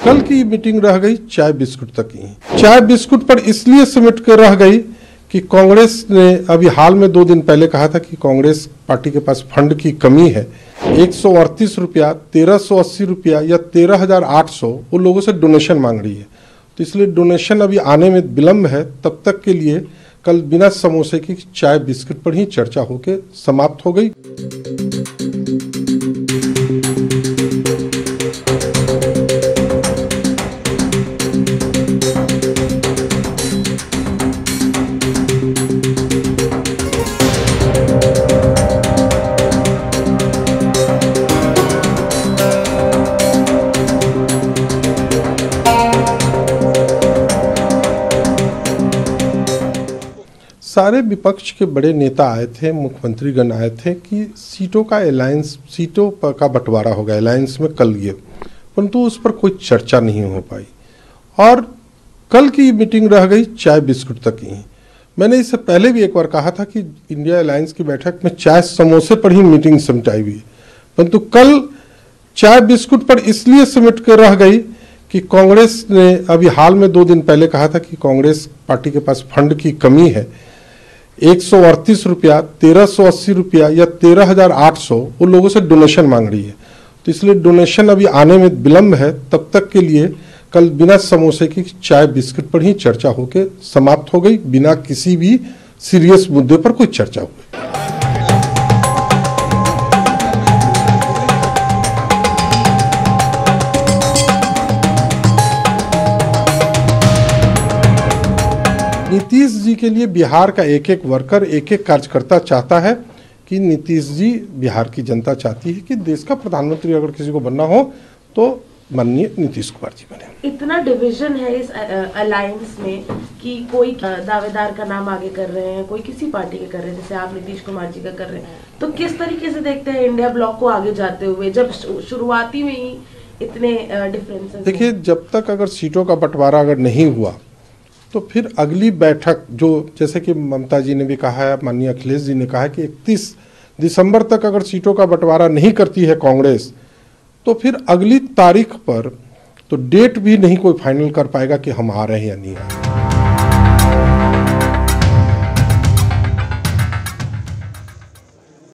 कल की मीटिंग रह गई चाय बिस्कुट तक ही। चाय बिस्कुट पर इसलिए सिमट कर रह गई कि कांग्रेस ने अभी हाल में 2 दिन पहले कहा था कि कांग्रेस पार्टी के पास फंड की कमी है। 138 रुपया, 1380 रुपया या 13,800 वो लोगों से डोनेशन मांग रही है। तो इसलिए डोनेशन अभी आने में विलम्ब है। तब तक के लिए कल बिना समोसे की चाय बिस्कुट पर ही चर्चा होकर समाप्त हो गई। सारे विपक्ष के बड़े नेता आए थे, मुख्यमंत्रीगण आए थे कि सीटों का अलायंस, सीटों का बंटवारा होगा अलायंस में कल ये, परंतु उस पर कोई चर्चा नहीं हो पाई और कल की मीटिंग रह गई चाय बिस्कुट तक ही। मैंने इससे पहले भी एक बार कहा था कि इंडिया अलायंस की बैठक में चाय समोसे पर ही मीटिंग सिमटाई हुई, परंतु कल चाय बिस्कुट पर इसलिए सिमट कर रह गई कि कांग्रेस ने अभी हाल में 2 दिन पहले कहा था कि कांग्रेस पार्टी के पास फंड की कमी है। 138 रुपया, 1380 रुपया या 13,800 वो लोगों से डोनेशन मांग रही है। तो इसलिए डोनेशन अभी आने में विलम्ब है। तब तक के लिए कल बिना समोसे की चाय बिस्कुट पर ही चर्चा होकर समाप्त हो गई, बिना किसी भी सीरियस मुद्दे पर कोई चर्चा हुई। नीतीश जी के लिए बिहार का एक एक वर्कर, एक एक कार्यकर्ता चाहता है कि नीतीश जी, बिहार की जनता चाहती है कि देश का प्रधानमंत्री अगर किसी को बनना हो तो माननीय नीतीश कुमार जी बने। इतना डिवीजन है इस अलायंस में कि कोई दावेदार का नाम आगे कर रहे हैं, कोई किसी पार्टी के कर रहे हैं, जैसे आप नीतीश कुमार जी का कर रहे हैं। तो किस तरीके से देखते हैं इंडिया ब्लॉक को आगे जाते हुए, जब शुरुआती में ही इतने डिफरेंसेस? देखिए, जब तक अगर सीटों का बंटवारा अगर नहीं हुआ तो फिर अगली बैठक, जो जैसे कि ममता जी ने भी कहा है, माननीय अखिलेश जी ने कहा है कि 31 दिसंबर तक अगर सीटों का बंटवारा नहीं करती है कांग्रेस, तो फिर अगली तारीख पर तो डेट भी नहीं कोई फाइनल कर पाएगा कि हम आ रहे हैं या नहीं आ रहे हैं।